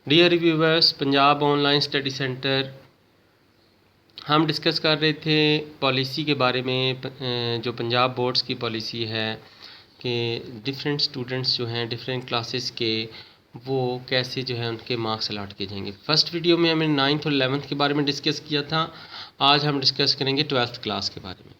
Dear reviewers, Punjab online study centre, हम discuss कर रहे थे पॉलिसी के बारे में। जो पंजाब बोर्ड्स की पॉलिसी है कि डिफरेंट स्टूडेंट्स जो हैं डिफरेंट क्लासेस के, वो कैसे जो है उनके मार्क्स अलाट किए जाएंगे। फर्स्ट वीडियो में हमने 9th और 11th के बारे में डिस्कस किया था। आज हम डिस्कस करेंगे 12th क्लास के बारे में।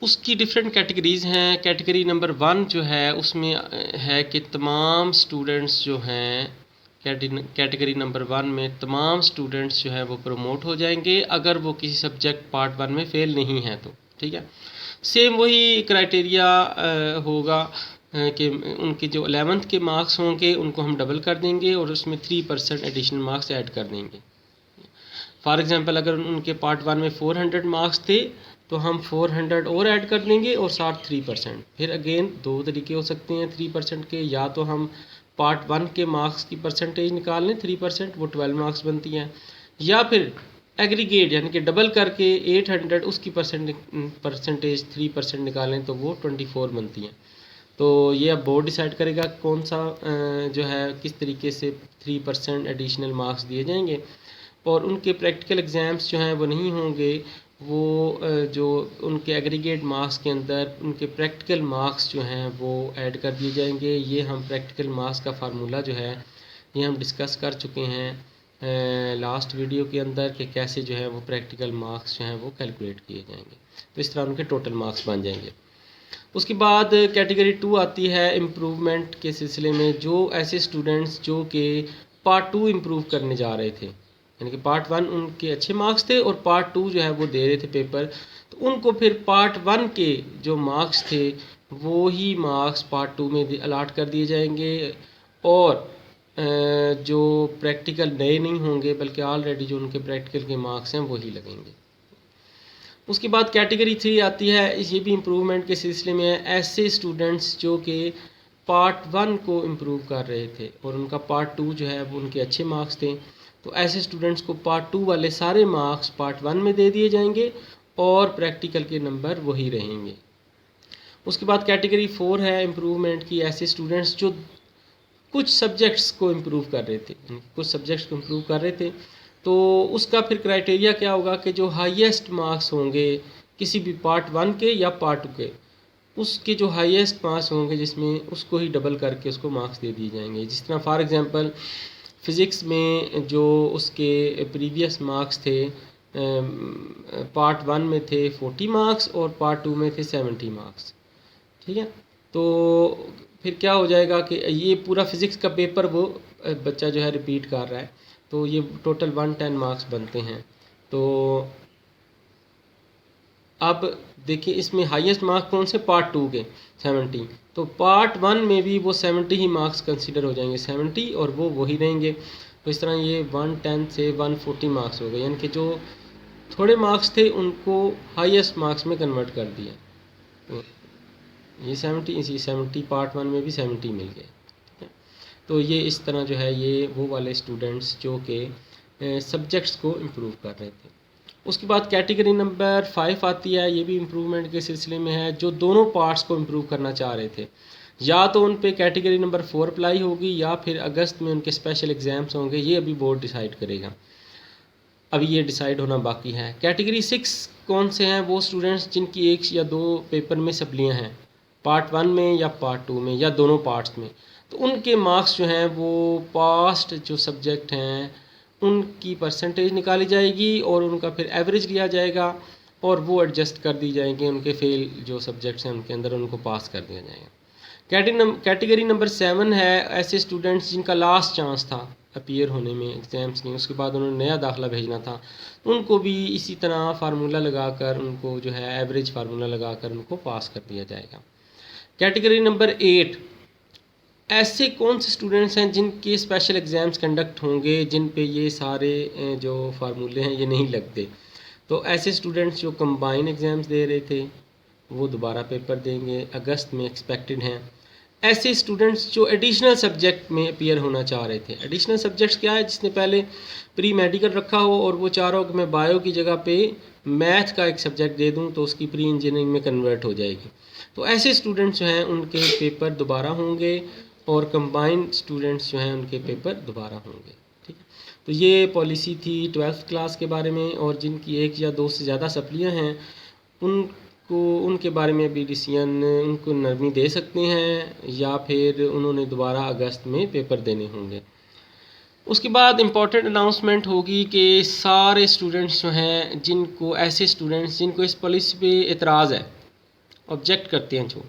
उसकी डिफरेंट कैटेगरीज़ हैं। कैटेगरी नंबर 1 जो है उसमें है कि तमाम स्टूडेंट्स जो हैं, कैटेगरी नंबर 1 में तमाम स्टूडेंट्स जो है वो प्रमोट हो जाएंगे अगर वो किसी सब्जेक्ट पार्ट 1 में फ़ेल नहीं हैं तो। ठीक है, सेम वही क्राइटेरिया होगा कि उनके जो 11th के मार्क्स होंगे उनको हम डबल कर देंगे और उसमें 3% एडिशनल मार्क्स ऐड कर देंगे। फॉर एग्ज़ाम्पल अगर उनके पार्ट 1 में 400 मार्क्स थे तो हम 400 और ऐड कर देंगे और साथ 3%। फिर अगेन दो तरीके हो सकते हैं 3% के, या तो हम पार्ट 1 के मार्क्स की परसेंटेज निकाल लें 3%, वो 12 मार्क्स बनती हैं, या फिर एग्रीगेट यानी कि डबल करके 800 उसकी परसेंटेज 3% निकालें तो वो 24 बनती हैं। तो ये अब बोर्ड डिसाइड करेगा कौन सा जो है किस तरीके से 3% एडिशनल मार्क्स दिए जाएंगे। और उनके प्रैक्टिकल एग्ज़ाम्स जो हैं वो नहीं होंगे, वो जो उनके एग्रीगेट मार्क्स के अंदर उनके प्रैक्टिकल मार्क्स जो हैं वो ऐड कर दिए जाएंगे। ये हम प्रैक्टिकल मार्क्स का फार्मूला जो है ये हम डिस्कस कर चुके हैं लास्ट वीडियो के अंदर कि कैसे जो है वो प्रैक्टिकल मार्क्स जो हैं वो कैलकुलेट किए जाएंगे। तो इस तरह उनके टोटल मार्क्स बन जाएंगे। उसके बाद कैटेगरी 2 आती है इम्प्रूवमेंट के सिलसिले में। जो ऐसे स्टूडेंट्स जो कि पार्ट 2 इम्प्रूव करने जा रहे थे, यानी कि पार्ट 1 उनके अच्छे मार्क्स थे और पार्ट 2 जो है वो दे रहे थे पेपर, तो उनको फिर पार्ट 1 के जो मार्क्स थे वो ही मार्क्स पार्ट 2 में अलाट कर दिए जाएंगे। और जो प्रैक्टिकल नए नहीं होंगे बल्कि ऑलरेडी जो उनके प्रैक्टिकल के मार्क्स हैं वही लगेंगे। उसके बाद कैटेगरी 3 आती है, ये भी इम्प्रूवमेंट के सिलसिले में है। ऐसे स्टूडेंट्स जो कि पार्ट 1 को इम्प्रूव कर रहे थे और उनका पार्ट 2 जो है वो उनके अच्छे मार्क्स थे, तो ऐसे स्टूडेंट्स को पार्ट 2 वाले सारे मार्क्स पार्ट 1 में दे दिए जाएंगे और प्रैक्टिकल के नंबर वही रहेंगे। उसके बाद कैटेगरी 4 है इम्प्रूवमेंट की। ऐसे स्टूडेंट्स जो कुछ सब्जेक्ट्स को इम्प्रूव कर रहे थे, कुछ सब्जेक्ट्स को इम्प्रूव कर रहे थे, तो उसका फिर क्राइटेरिया क्या होगा कि जो हाईएस्ट मार्क्स होंगे किसी भी पार्ट 1 के या पार्ट 2 के, उसके जो हाईएस्ट मार्क्स होंगे जिसमें उसको ही डबल करके उसको मार्क्स दे दिए जाएंगे। जिस तरह फॉर एग्जांपल फ़िज़िक्स में जो उसके प्रीवियस मार्क्स थे, पार्ट 1 में थे 40 मार्क्स और पार्ट 2 में थे 70 मार्क्स। ठीक है, तो फिर क्या हो जाएगा कि ये पूरा फिज़िक्स का पेपर वो बच्चा जो है रिपीट कर रहा है, तो ये टोटल 110 मार्क्स बनते हैं। तो अब देखिए इसमें हाईएस्ट मार्क्स कौन से, पार्ट 2 के 70, तो पार्ट 1 में भी वो 70 ही मार्क्स कंसिडर हो जाएंगे, 70 और वो वही रहेंगे। तो इस तरह ये 110 से 140 मार्क्स हो गए, यानी कि जो थोड़े मार्क्स थे उनको हाईएस्ट मार्क्स में कन्वर्ट कर दिया। तो ये 70, इसी 70 पार्ट 1 में भी 70 मिल गए। ठीक है, तो ये इस तरह जो है ये वो वाले स्टूडेंट्स जो कि सब्जेक्ट्स को इम्प्रूव कर रहे थे। उसके बाद कैटेगरी नंबर 5 आती है, ये भी इम्प्रूवमेंट के सिलसिले में है। जो दोनों पार्ट्स को इम्प्रूव करना चाह रहे थे, या तो उन पे कैटेगरी नंबर 4 अप्लाई होगी या फिर अगस्त में उनके स्पेशल एग्ज़ाम्स होंगे। ये अभी बोर्ड डिसाइड करेगा, अभी ये डिसाइड होना बाकी है। कैटेगरी 6 कौन से हैं, वो स्टूडेंट्स जिनकी 1 या 2 पेपर में सप्लियाँ हैं, पार्ट 1 में या पार्ट 2 में या दोनों पार्ट्स में, तो उनके मार्क्स जो हैं वो पास्ट जो सब्जेक्ट हैं उनकी परसेंटेज निकाली जाएगी और उनका फिर एवरेज लिया जाएगा और वो एडजस्ट कर दी जाएंगे। उनके फेल जो सब्जेक्ट्स हैं उनके अंदर उनको पास कर दिया जाएगा। कैटेगरी नंबर 7 है, ऐसे स्टूडेंट्स जिनका लास्ट चांस था अपीयर होने में एग्ज़ाम्स में, उसके बाद उन्होंने नया दाखिला भेजना था, उनको भी इसी तरह फार्मूला लगाकर उनको जो है एवरेज फार्मूला लगाकर उनको पास कर दिया जाएगा। कैटेगरी नंबर 8, ऐसे कौन से स्टूडेंट्स हैं जिनके स्पेशल एग्ज़ाम्स कंडक्ट होंगे जिन पे ये सारे जो फार्मूले हैं ये नहीं लगते। तो ऐसे स्टूडेंट्स जो कंबाइन एग्ज़ाम्स दे रहे थे वो दोबारा पेपर देंगे, अगस्त में एक्सपेक्टेड हैं। ऐसे स्टूडेंट्स जो एडिशनल सब्जेक्ट में अपीयर होना चाह रहे थे, एडिशनल सब्जेक्ट्स क्या है, जिसने पहले प्री मेडिकल रखा हो और वो चाह रहा हो कि मैं बायो की जगह पे मैथ का एक सब्जेक्ट दे दूं तो उसकी प्री इंजीनियरिंग में कन्वर्ट हो जाएगी। तो ऐसे स्टूडेंट्स जो हैं उनके पेपर दोबारा होंगे और कंबाइंड स्टूडेंट्स जो हैं उनके पेपर दोबारा होंगे। ठीक है, तो ये पॉलिसी थी 12th क्लास के बारे में। और जिनकी 1 या 2 से ज़्यादा सप्लियाँ हैं उनके बारे में अभी डिसीजन उनको नरमी दे सकते हैं या फिर उन्होंने दोबारा अगस्त में पेपर देने होंगे। उसके बाद इम्पॉर्टेंट अनाउंसमेंट होगी कि सारे स्टूडेंट्स जो हैं जिनको इस पॉलिसी पे एतराज़ है, ऑब्जेक्ट करते हैं, जो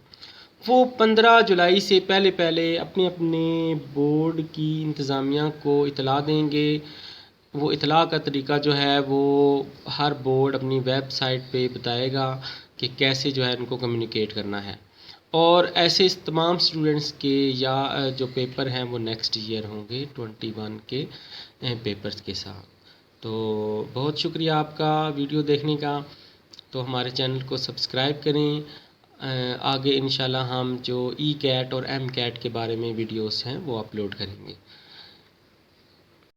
वो 15 जुलाई से पहले अपने अपने बोर्ड की इंतज़ामिया को इतला देंगे। वो इतला का तरीका जो है वो हर बोर्ड अपनी वेबसाइट पे बताएगा कि कैसे जो है उनको कम्युनिकेट करना है। और ऐसे इस तमाम स्टूडेंट्स के या जो पेपर हैं वो नेक्स्ट ईयर होंगे 21 के पेपर्स के साथ। तो बहुत शुक्रिया आपका वीडियो देखने का। तो हमारे चैनल को सब्सक्राइब करें। आगे इंशाल्लाह हम जो ई कैट और एम कैट के बारे में वीडियोस हैं वो अपलोड करेंगे।